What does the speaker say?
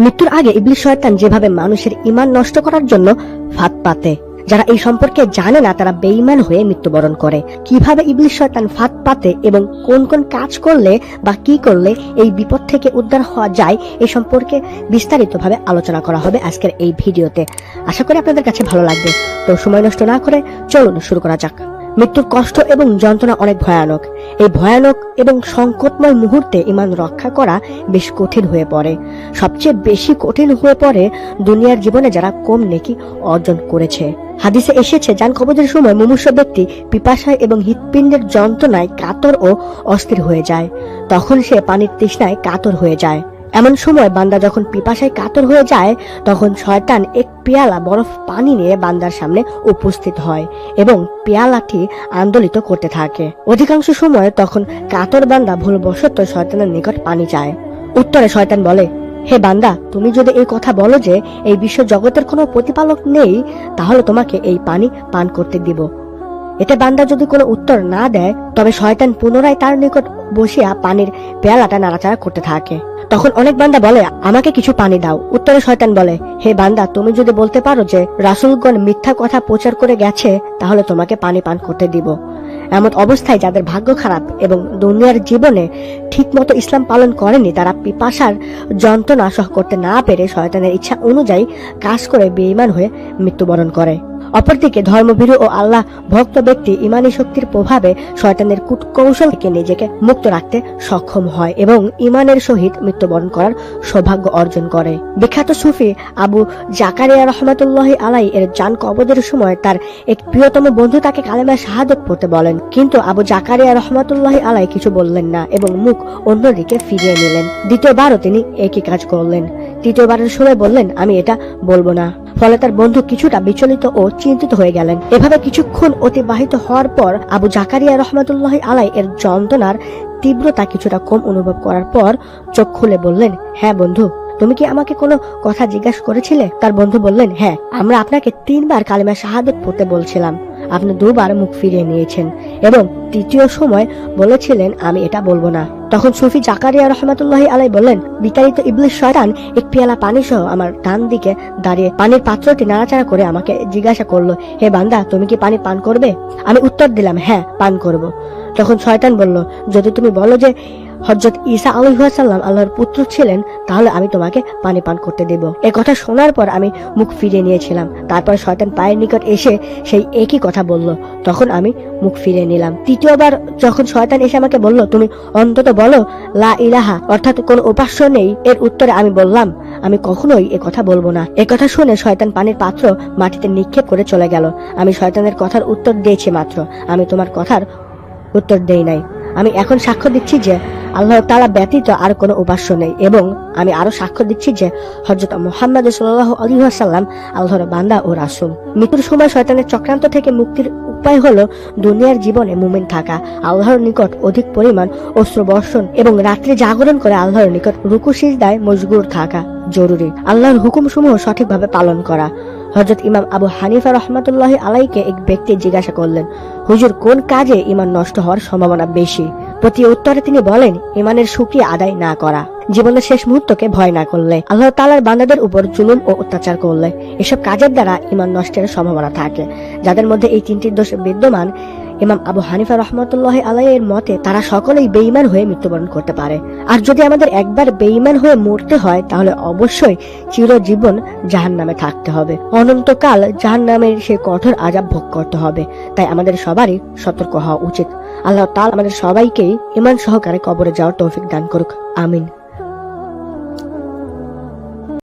মৃত্যুর আগে ইবলিস শয়তান যেভাবে মানুষের ঈমান নষ্ট করার জন্য ফাঁদ পাতে, যারা এই সম্পর্কে জানে না তারা বেঈমান হয়ে মৃত্যুবরণ করে। কিভাবে ইবলিস শয়তান ফাঁদ পাতে এবং কোন কোন কাজ করলে বা কি করলে এই বিপদ থেকে উদ্ধার হওয়া যায় এই সম্পর্কে বিস্তারিতভাবে আলোচনা করা হবে আজকের এই ভিডিওতে। আশা করি আপনাদের কাছে ভালো লাগবে। তো সময় নষ্ট না করে চলুন শুরু করা যাক। মৃত্যুর কষ্ট এবং যন্ত্রণা অনেক ভয়ানক। এই ভয়ানক এবং সংকটময় মুহূর্তে ঈমান রক্ষা করা বেশ কঠিন হয়ে পড়ে। সবচেয়ে বেশি কঠিন হয়ে পড়ে দুনিয়ার জীবনে যারা কম নেকি অর্জন করেছে। হাদিসে এসেছে, জান কবজের সময় মুমূর্ষু ব্যক্তি পিপাসায় এবং হৃৎপিণ্ডের যন্ত্রণায় কাতর ও অস্থির হয়ে যায়। তখন সে পানির তৃষ্ণায় কাতর হয়ে যায়। এমন সময় বান্দা যখন পিপাসায় কাতর হয়ে যায়, তখন শয়তান এক পেয়ালা বরফ পানি নিয়ে বান্দার সামনে উপস্থিত হয় এবং পেয়ালাটি আন্দোলিত করতে থাকে। অধিকাংশ সময় তখন কাতর বান্দা ভুলবশত শয়তানের নিকট পানি চায়। উত্তরে শয়তান বলে, হে বান্দা, তুমি যদি এই কথা বলো যে এই বিশ্ব জগতের কোনো প্রতিপালক নেই, তাহলে তোমাকে এই পানি পান করতে দিব। এতে বান্দা যদি কোনো উত্তর না দেয়, তবে শয়তান পুনরায় তার নিকট বসিয়া পানির পেয়ালাটা নাড়াচাড়া করতে থাকে। তখন অনেক বান্দা বলে, আমাকে কিছু পানি দাও। উত্তরে শয়তান বলে, হে বান্দা, তুমি যদি বলতে পারো যে রাসূলগণ মিথ্যা কথা প্রচার করে গেছে, তাহলে তোমাকে পানি পান করতে দিব। এমন অবস্থায় যাদের ভাগ্য খারাপ এবং দুনিয়ার জীবনে ঠিক মতো ইসলাম পালন করেনি, তারা পিপাসার যন্ত্রণা সহ করতে না পেরে শয়তানের ইচ্ছা অনুযায়ী কাজ করে বেঈমান হয়ে মৃত্যুবরণ করে। অপরদিকে ধর্মভীরু ও আল্লাহ ভক্ত ব্যক্তি ইমানি শক্তির প্রভাবে শয়তানের কূটকৌশল থেকে নিজেকে মুক্ত রাখতে সক্ষম হয় এবং ইমানের সহিত মৃত্যুবরণ করার সৌভাগ্য অর্জন করে। বিখ্যাত সুফি আবু জাকারিয়া রহমাতুল্লাহি আলাই এর জান কবজের সময় তার এক প্রিয়তম বন্ধু তাকে কালেমা শাহাদাত পড়তে বলেন, কিন্তু আবু জাকারিয়া রহমাতুল্লাহি আলাই কিছু বললেন না এবং মুখ অন্যদিকে ফিরিয়ে নিলেন। দ্বিতীয়বারও তিনি একই কাজ করলেন। তৃতীয়বারের সময় বললেন, আমি এটা বলবো না। ফলে তার বন্ধু কিছুটা বিচলিত ও চিন্তিত হয়ে গেলেন। এভাবে কিছুক্ষণ অতিবাহিত হওয়ার পর আবু জাকারিয়া রহমাতুল্লাহি আলাই এর যন্ত্রণার তীব্রতা কিছুটা কম অনুভব করার পর চোখ খুলে বললেন, হ্যাঁ বন্ধু, তুমি কি আমাকে কোনো কথা জিজ্ঞাসা করেছিলে? তার বন্ধু বললেন, হ্যাঁ, আমরা আপনাকে 3 বার কালেমা শাহাদাত পড়তে বলছিলাম, আপনি 2 বার মুখ ফিরিয়ে নিয়েছেন এবং তৃতীয় সময় বলেছিলেন আমি এটা বলবো না। তখন সুফি জাকারিয়া রহমাতুল্লাহি আলাই বললেন, বিতাড়িত ইবলিস শয়তান এক পেয়ালা পানি সহ আমার ডান দিকে দাঁড়িয়ে পানির পাত্রটি নাড়াচাড়া করে আমাকে জিজ্ঞাসা করলো, হে বান্দা, তুমি কি পানি পান করবে? আমি উত্তর দিলাম, হ্যাঁ, পান করব। তখন শয়তান বলল, যদি তুমি বলো যে হযরত ঈসা আলাইহিস সালাম আল্লাহর পুত্র ছিলেন, তাহলে আমি তোমাকে পানি পান করতে দেব। এই কথা শোনার পর আমি মুখ ফিরিয়ে নিয়েছিলাম। তারপর শয়তান পায়ের নিকট এসে সেই একই কথা বলল। তখন আমি মুখ ফিরিয়ে নিলাম। তৃতীয়বার যখন শয়তান এসে আমাকে বলল, তুমি অন্তত বলো লা ইলাহা, অর্থাৎ কোনো উপাস্য নেই, এর উত্তরে আমি বললাম, আমি কখনোই এ কথা বলবো না। এ কথা শুনে শয়তান পানির পাত্র মাটিতে নিক্ষেপ করে চলে গেল। আমি শয়তানের কথার উত্তর দিয়েছি মাত্র, আমি তোমার কথার উত্তর দেই নাই। আমি এখন সাক্ষ্য দিচ্ছি যে আল্লাহ তাআলা ব্যতীত আর কোনো উপাস্য নেই এবং আমি আরো সাক্ষ্য দিচ্ছি যে হযরত মুহাম্মদ সাল্লাল্লাহু আলাইহি ওয়াসাল্লাম আল্লাহর বান্দা ও রাসূল। মৃত্যুর সময় শয়তানের চক্রান্ত থেকে মুক্তির উপায় হলো দুনিয়ার জীবনে মুমিন থাকা, আল্লাহর নিকট অধিক পরিমাণ অশ্র বর্ষণ এবং রাত্রি জাগরণ করে আল্লাহর নিকট রুকু সিজদায় মশগুল থাকা জরুরি। আল্লাহর হুকুমসমূহ সঠিকভাবে পালন করা। হযরত ইমাম আবু হানিফা রহমাতুল্লাহি আলাইকে এক ব্যক্তি জিজ্ঞাসা করলেন, হুজুর, কোন কাজে ঈমান নষ্ট হওয়ার সম্ভাবনা বেশি? প্রতি উত্তরে তিনি বলেন, ঈমানের শুকরিয়া আদায় না করা, জীবনের শেষ মুহূর্তকে ভয় না করলে, আল্লাহ তাআলার বান্দাদের উপর জুলুম ও অত্যাচার করলে। এসব কাজের দ্বারা ঈমান নষ্টের সম্ভাবনা থাকে। যাদের মধ্যে এই 3টি দোষ বিদ্যমান, ইমাম আবু হানিফা রহমাতুল্লাহি আলাইহির মতে তারা সকলেই বেঈমান হয়ে মৃত্যুবরণ করতে পারে। আর যদি আমাদের একবার বেঈমান হয়ে মরতে হয়, তাহলে অবশ্যই চিরজীবন জাহান্নামে থাকতে হবে, অনন্তকাল জাহান্নামের সেই কঠোর আযাব ভোগ করতে হবে। তাই আমাদের সবারই সতর্ক হওয়া উচিত। আল্লাহ তাআলা আমাদের সবাইকেই ঈমান সহকারে কবরে যাওয়ার তৌফিক দান করুক। আমিন।